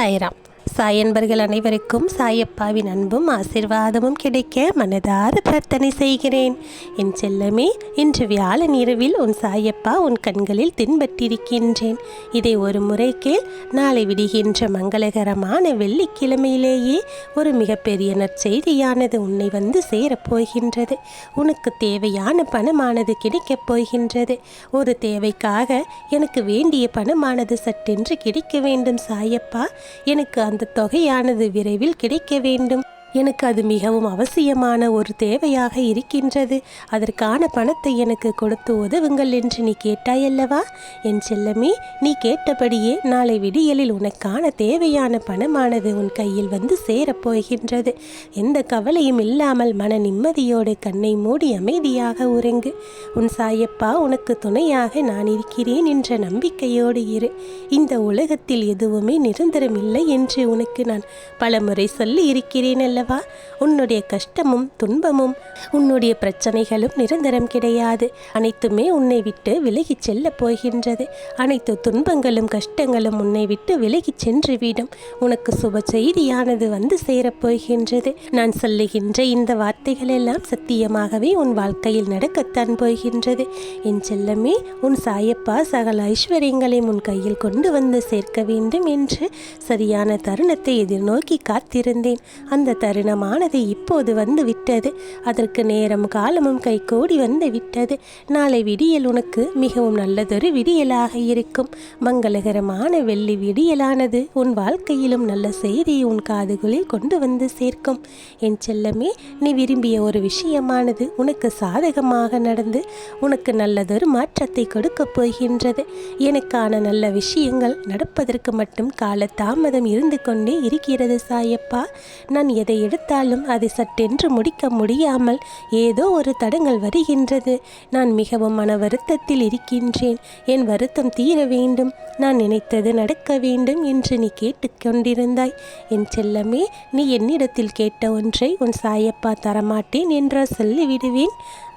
சாய்ராம். சாயன்பர்கள் அனைவருக்கும் சாயப்பாவின் அன்பும் ஆசிர்வாதமும் கிடைக்க மனதார பிரார்த்தனை செய்கிறேன். என் செல்லமே, இன்று வியாழன் இரவில் உன் சாயப்பா உன் கண்களில் தென்பட்டிருக்கின்றேன். இதை ஒரு முறை கேள். நாளை விடுகின்ற மங்களகரமான வெள்ளிக்கிழமையிலேயே ஒரு மிகப்பெரிய நற்செய்தியானது உன்னை வந்து சேரப்போகின்றது. உனக்கு தேவையான பணமானது கிடைக்கப் போகின்றது. ஒரு தேவைக்காக எனக்கு வேண்டிய பணமானது சட்டென்று கிடைக்க வேண்டும் சாயப்பா. எனக்கு அந்த தொகையானது விரைவில் கிடைக்க வேண்டும். எனக்கு அது மிகவும் அவசியமான ஒரு தேவையாக இருக்கின்றது. அதற்கான பணத்தை எனக்கு கொடுத்து உதவுங்கள் என்று நீ கேட்டாயல்லவா? என் செல்லமே, நீ கேட்டபடியே நாளை விடியலில் உனக்கான தேவையான பணமானது உன் கையில் வந்து சேரப்போகின்றது. எந்த கவலையும் இல்லாமல் மன நிம்மதியோடு கண்ணை மூடி அமைதியாக உறங்கு. உன் சாயப்பா உனக்கு துணையாக நான் இருக்கிறேன் என்ற நம்பிக்கையோடு இரு. இந்த உலகத்தில் எதுவுமே நிரந்தரம் இல்லை என்று உனக்கு நான் பலமுறை சொல்லி இருக்கிறேன் அல்லவா? உன்னுடைய கஷ்டமும் துன்பமும் உன்னுடைய பிரச்சனைகளும் நிரந்தரம் கிடையாது. அனைத்துமே உன்னை விட்டு விலகி செல்ல போகின்றது. அனைத்து துன்பங்களும் கஷ்டங்களும் உன்னை விட்டு விலகி சென்றுவிடும். உனக்கு சுப செய்தியானது வந்து சேரப்போகின்றது. நான் சொல்லுகின்ற இந்த வார்த்தைகள் எல்லாம் சத்தியமாகவே உன் வாழ்க்கையில் நடக்கத்தான் போகின்றது. என் செல்லமே, உன் சாயப்பா சகல ஐஸ்வர்யங்களையும் உன் கையில் கொண்டு வந்து சேர்க்க வேண்டும் என்று சரியான தருணத்தை எதிர்நோக்கி காத்திருந்தேன். அந்த தருணமானது இப்போது வந்து விட்டது. அதற்கு நேரம் காலமும் கைகூடி வந்து விட்டது. நாளை விடியல் உனக்கு மிகவும் நல்லதொரு விடியலாக இருக்கும். மங்களகரமான வெள்ளி விடியலானது உன் வாழ்க்கையிலும் நல்ல செய்தியை உன் காதுகளில் கொண்டு வந்து சேர்க்கும். என் செல்லமே, நீ விரும்பிய ஒரு விஷயமானது உனக்கு சாதகமாக நடந்து உனக்கு நல்லதொரு மாற்றத்தை கொடுக்கப் போகின்றது. எனக்கான நல்ல விஷயங்கள் நடப்பதற்கு மட்டும் கால தாமதம் இருந்து கொண்டே இருக்கிறது சாயப்பா. நான் எதை எடுத்தாலும் அதை சட்டென்று முடிக்க முடியாமல் ஏதோ ஒரு தடங்கள் வருகின்றது. நான் மிகவும் மன வருத்தத்தில் இருக்கின்றேன். என் வருத்தம் தீர வேண்டும், நான் நினைத்தது நடக்க வேண்டும் என்று நீ கேட்டுக்கொண்டிருந்தாய். என் செல்லமே, நீ என்னிடத்தில் கேட்ட ஒன்றை உன் சாயப்பா தரமாட்டேன் என்றால் சொல்லிவிடுவேன்?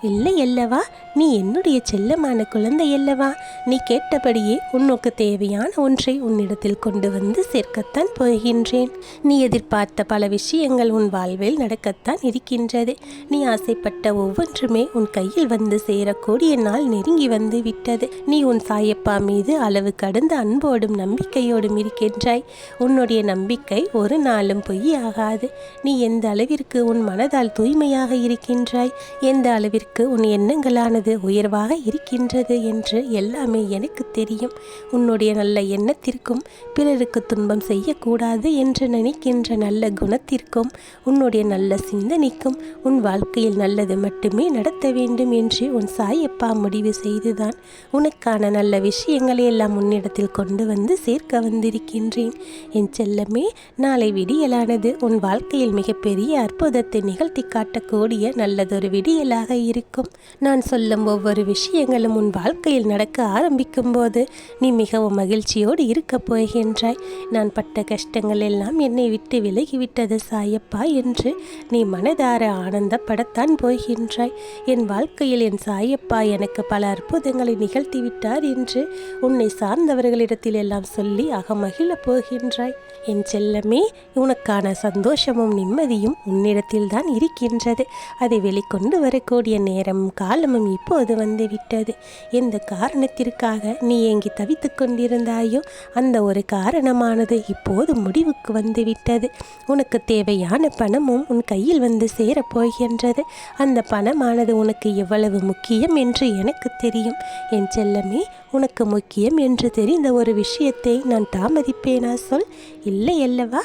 இல்லை அல்லவா? நீ என்னுடைய செல்லமான குழந்தை அல்லவா? நீ கேட்டபடியே உனக்கு தேவையான ஒன்றை உன்னிடத்தில் கொண்டு வந்து சேர்க்கத்தான் போகின்றேன். நீ எதிர்பார்த்த பல விஷயங்கள் உன் வாழ்வில் நடக்கத்தான் இருக்கின்றது. நீ ஆசைப்பட்ட ஒவ்வொன்றுமே உன் கையில் வந்து சேரக்கூடிய நாள் நெருங்கி வந்து விட்டது. நீ உன் சாயப்பா மீது அளவு கடந்த அன்போடும் நம்பிக்கையோடும் இருக்கின்றாய். உன்னுடைய நம்பிக்கை ஒரு நாளும் பொய்யாகாது. நீ எந்த அளவிற்கு உன் மனதால் தூய்மையாக இருக்கின்றாய், எந்த அளவிற்கு உன் எண்ணங்களானது உயர்வாக இருக்கின்றது என்று எல்லாமே எனக்கு தெரியும். உன்னுடைய நல்ல எண்ணத்திற்கும் பிறருக்கு துன்பம் செய்யக்கூடாது என்று நினைக்கின்ற நல்ல குணத்திற்கும் உன்னுடைய நல்ல சிந்தனைக்கும் உன் வாழ்க்கையில் நல்லது மட்டுமே நடத்த வேண்டும் என்று உன் சாயப்பா முடிவு செய்துதான் உனக்கான நல்ல விஷயங்களை எல்லாம் உன்னிடத்தில் கொண்டு வந்து சேர்க்க வந்திருக்கின்றேன். என் செல்லமே, நாளை விடியலானது உன் வாழ்க்கையில் மிகப்பெரிய அற்புதத்தை நிகழ்த்தி காட்டக்கூடிய நல்லதொரு விடியலாக இருக்கும். நான் சொல்லும் ஒவ்வொரு விஷயங்களும் உன் வாழ்க்கையில் நடக்க ஆரம்பிக்கும் போது நீ மிகவும் மகிழ்ச்சியோடு இருக்கப் போகின்றாய். நான் பட்ட கஷ்டங்கள் எல்லாம் என்னை விட்டு விலகிவிட்டது சாயப்பா என்று நீ மனதார ஆனந்தப்படத்தான் போகின்றாய். என் வாழ்க்கையில் என் சாயப்பா எனக்கு பல அற்புதங்களை நிகழ்த்திவிட்டார் என்று உன்னை சார்ந்தவர்களிடத்தில் எல்லாம் சொல்லி அகமகிழப் போகின்றாய். என் செல்லமே, உனக்கான சந்தோஷமும் நிம்மதியும் உன்னிடத்தில் தான் இருக்கின்றது. அதை வெளிக்கொண்டு வரக்கூடிய நேரமும் காலமும் இப்போது வந்து விட்டது. எந்த காரணத்திற்காக நீ ஏங்கி தவித்து கொண்டிருந்தாயோ அந்த ஒரு காரணமானது இப்போது முடிவுக்கு வந்து விட்டது. உனக்கு தேவையான பணமும் உன் கையில் வந்து சேரப்போகின்றது. அந்த பணமானது உனக்கு எவ்வளவு முக்கியம் என்று எனக்கு தெரியும். என் செல்லமே, உனக்கு முக்கியம் என்று தெரிந்த ஒரு விஷயத்தை நான் தாமதிப்பேனா சொல்? இல்லை அல்லவா?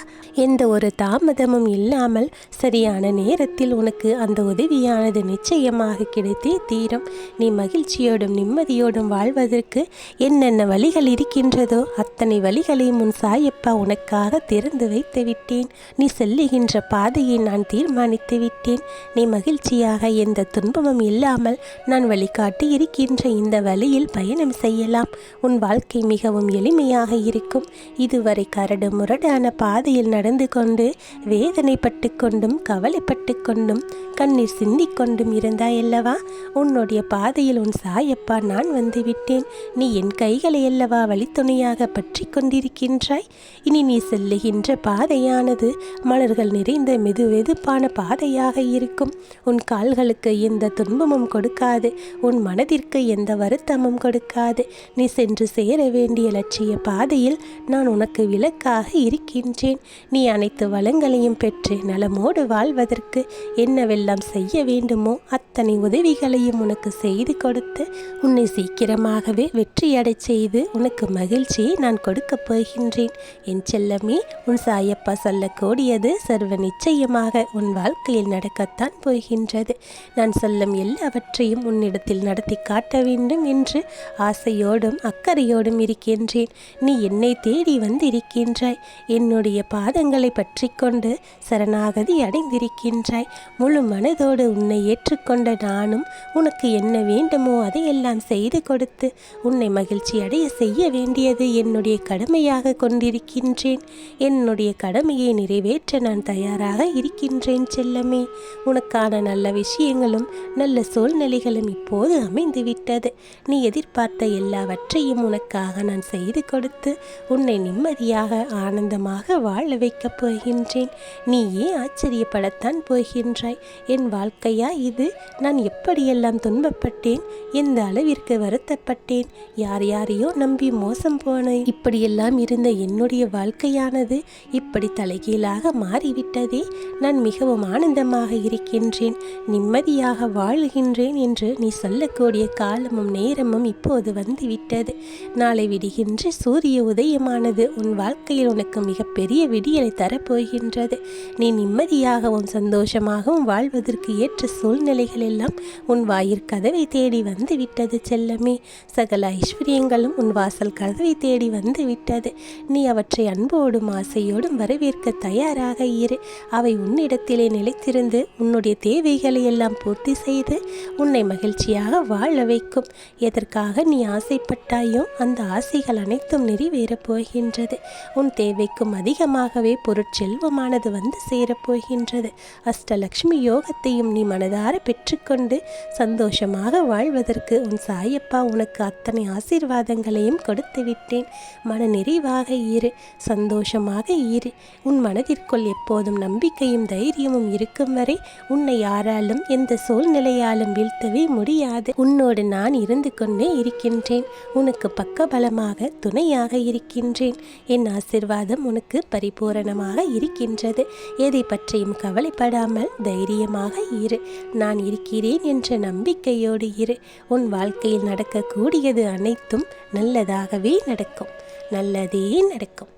எந்த ஒரு தாமதமும் இல்லாமல் சரியான நேரத்தில் உனக்கு அந்த உதவியானது நிச்சயமாக கிடைத்தே தீரும். நீ மகிழ்ச்சியோடும் நிம்மதியோடும் வாழ்வதற்கு என்னென்ன வழிகள் இருக்கின்றதோ அத்தனை வழிகளையும் உன் சாயப்பா உனக்காக திறந்து வைத்து விட்டேன். நீ செல்லுகின்ற பாதையை நான் தீர்மானித்து விட்டேன். நீ மகிழ்ச்சியாக எந்த துன்பமும் இல்லாமல் நான் வழிகாட்டி இருக்கின்ற இந்த வழியில் பயணம் செய்யலாம். உன் வாழ்க்கை மிகவும் எளிமையாக இருக்கும். இதுவரை கரடு முரடாக முரடான பாதையில் நடந்து கொண்டு வேதனைப்பட்டு கொண்டும் கவலைப்பட்டு கொண்டும் கண்ணீர் சிந்திக்கொண்டும் இருந்தாயல்லவா? உன்னுடைய பாதையில் உன் சாயப்பா நான் வந்துவிட்டேன். நீ என் கைகளை அல்லவா வழித்துணையாக பற்றி கொண்டிருக்கின்றாய். இனி நீ செல்லுகின்ற பாதையானது மலர்கள் நிறைந்த மெதுவெதுப்பான பாதையாக இருக்கும். உன் கால்களுக்கு எந்த துன்பமும் கொடுக்காது, உன் மனதிற்கு எந்த வருத்தமும் கொடுக்காது. நீ சென்று சேர வேண்டிய லட்சிய பாதையில் நான் உனக்கு விளக்காக இருக்கின்றேன். நீ அனைத்து வளங்களையும் பெற்று நலமோடு வாழ்வதற்கு என்னவெல்லாம் செய்ய வேண்டுமோ அத்தனை உதவிகளையும் உனக்கு செய்து கொடுத்து உன்னை சீக்கிரமாகவே வெற்றியடை செய்து உனக்கு மகிழ்ச்சியை நான் கொடுக்கப் போகின்றேன். என் செல்லமே, உன் சாயப்பா சொல்லக்கூடியது சர்வ நிச்சயமாக உன் வாழ்க்கையில் நடக்கத்தான் போகின்றது. நான் சொல்லும் எல்லாவற்றையும் உன்னிடத்தில் நடத்தி காட்ட வேண்டும் என்று ஆசையோடும் அக்கறையோடும் இருக்கின்றேன். நீ என்னை தேடி வந்திருக்கின்றாய். என்னுடைய பாதங்களை பற்றி கொண்டு சரணாகதி அடைந்திருக்கின்றாய். முழு மனதோடு உன்னை ஏற்றுக்கொண்ட நானும் உனக்கு என்ன வேண்டுமோ அதையெல்லாம் செய்து கொடுத்து உன்னை மகிழ்ச்சி அடைய செய்ய வேண்டியது என்னுடைய கடமையாக கொண்டிருக்கின்றேன். என்னுடைய கடமையை நிறைவேற்ற நான் தயாராக இருக்கின்றேன் செல்லமே. உனக்கான நல்ல விஷயங்களும் நல்ல சூழ்நிலைகளும் இப்போது அமைந்துவிட்டது. நீ எதிர்பார்த்த எல்லாவற்றையும் உனக்காக நான் செய்து கொடுத்து உன்னை நிம்மதியாக ஆனந்தமாக வாழ வைக்கப் போகின்றேன். நீ ஏன் ஆச்சரியப்படத்தான் போகின்றாய்? என் வாழ்க்கையா இது? நான் எப்படியெல்லாம் துன்பப்பட்டேன், எந்த அளவிற்கு வருத்தப்பட்டேன், யார் யாரையோ நம்பி மோசம் போனேன். இப்படியெல்லாம் இருந்த என்னுடைய வாழ்க்கையானது இப்படி தலைகீழாக மாறிவிட்டதே. நான் மிகவும் ஆனந்தமாக இருக்கின்றேன், நிம்மதியாக வாழுகின்றேன் என்று நீ சொல்லக்கூடிய காலமும் நேரமும் இப்போது வந்துவிட்டது. நாளை விடுகின்ற சூரிய உதயமானது உன் வாழ்க்கையில் உனக்கு மிகப்பெரிய விடியலை தரப்போகின்றது. நீ நிம்மதியாகவும் சந்தோஷமாகவும் வாழ்வதற்கு ஏற்ற சூழ்நிலைகள் எல்லாம் உன் வாயிற்கதவை தேடி வந்து விட்டது செல்லமே. சகல ஐஸ்வர்யங்களும் உன் வாசல் கதவை தேடி வந்து விட்டது. நீ அவற்றை அன்போடும் ஆசையோடும் வரவேற்க தயாராக இரு. அவை உன்னிடத்திலே நிலைத்திருந்து உன்னுடைய தேவைகளை எல்லாம் பூர்த்தி செய்து உன்னை மகிழ்ச்சியாக வாழ வைக்கும். எதற்காக நீ ஆசைப்பட்டாயோ அந்த ஆசைகள் அனைத்தும் நிறைவேறப் போகின்றது. உன் தேவைக்கும் அதிகமாகவே பொருட்செல்வமானது வந்து சேரப்போகின்றது. அஷ்டலக்ஷ்மி யோகத்தையும் நீ மனதார பெற்றுக்கொண்டு சந்தோஷமாக வாழ்வதற்கு உன் சாயப்பா உனக்கு அத்தனை ஆசீர்வாதங்களையும் கொடுத்து விட்டேன். மன நிறைவாக இரு, சந்தோஷமாக இரு. உன் மனதிற்குள் எப்போதும் நம்பிக்கையும் தைரியமும் இருக்கும் வரை உன்னை யாராலும் எந்த சூழ்நிலையாலும் வீழ்த்தவே முடியாது. உன்னோடு நான் இருந்து கொண்டே இருக்கின்றேன். உனக்கு பக்கபலமாக துணையாக இருக்கின்றேன். என் ஆசீர்வாதம் உனக்கு பரிபூரணமாக இருக்கின்றது. எதை பற்றியும் கவலைப்படாமல் தைரியமாக இரு. நான் இருக்கிறேன் என்ற நம்பிக்கையோடு இரு. உன் வாழ்க்கையில் நடக்கக்கூடியது அனைத்தும் நல்லதாகவே நடக்கும். நல்லதே நடக்கும்.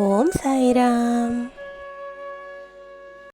ஓம் சாய்ராம்.